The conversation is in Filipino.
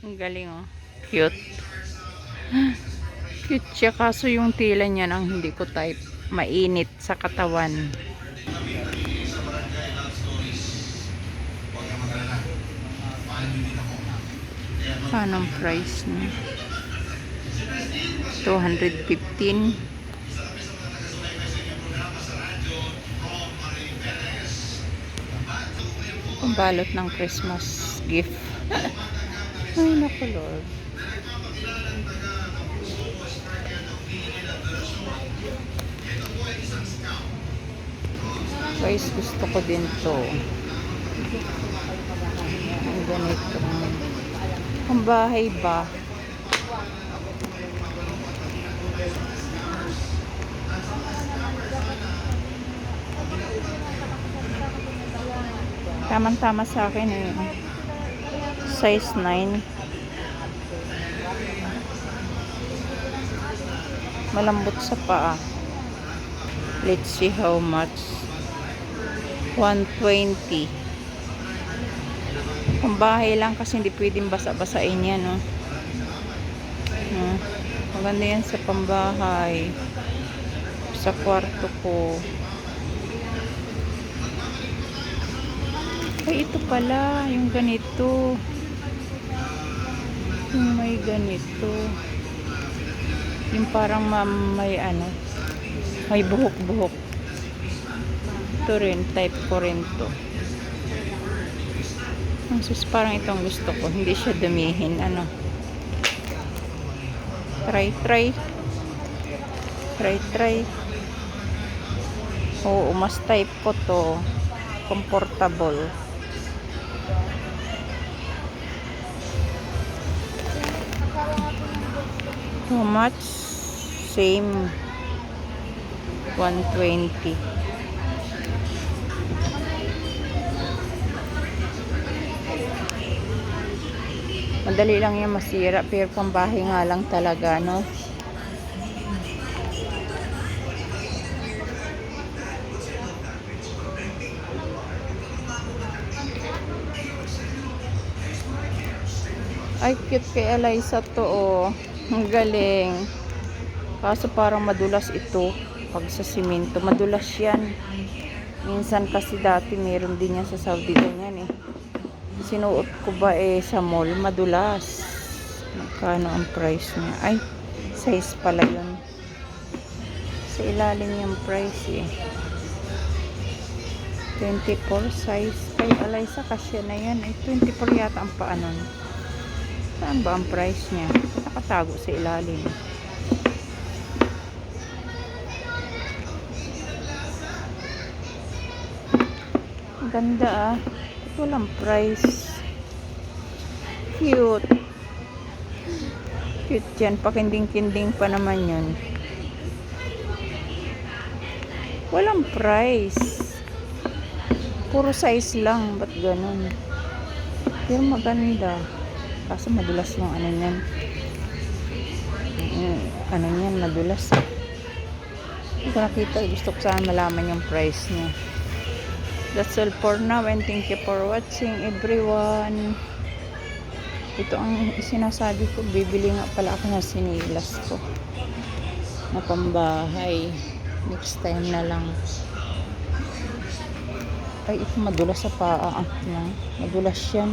Ang galing oh. Cute. Cute siya kaso yung tila niya nang hindi ko type. Mainit sa katawan. Paano ang price niya? 215. Ang balot ng Christmas gift. Ay, naku Lord. Guys, gusto ko din to. Ang ganito. Ang bahay ba? Tamang-tama sa akin eh. Size 9. Malambot sa paa. Let's see how much. 120. Pambahay lang kasi hindi pwedeng basa-basain yan, no? Maganda yan sa pambahay. Sa kwarto ko. Ay, ito pala. Yung ganito. Yung may ganito. Yung parang may ano. May buhok-buhok. Ito rin. Type ko rin to. Sus, parang itong gusto ko. Hindi siya dumihin. Ano. Try. Oo, mas type ko to. Comfortable. How much? Same. 120. Madali lang yan masira, pero pambahay nga lang talaga, no? Ay, cute kay Eliza to, oh. Ang galing. Kaso parang madulas ito. Pag sa simento, madulas yan. Minsan kasi dati meron din yan sa Saudi ganyan eh. Sinuot ko ba sa mall, madulas. Magkano ang price niya? Ay, size pala yun. Sa ilalim yung price eh. 24 size. Kay Eliza kasya na yan. 24 yata ang paanon. Saan ba ang price niya? Nakatago sa ilalim. Ang ganda ah. Ito lang price. Cute. Cute yan. Pakinding-kinding pa naman yun. Walang price. Puro size lang. Ba't ganun? Pero maganda. Kaso madulas yung ano niyan. Ano niyan, madulas. Hindi ko nakita. Gusto ko sana malaman yung price niya. That's all for now and thank you for watching everyone. Ito ang sinasabi ko. Bibili nga pala ako ng sinilas ko. Na pambahay. Next time na lang. Ay, ito madulas sa paa. Madulas yan.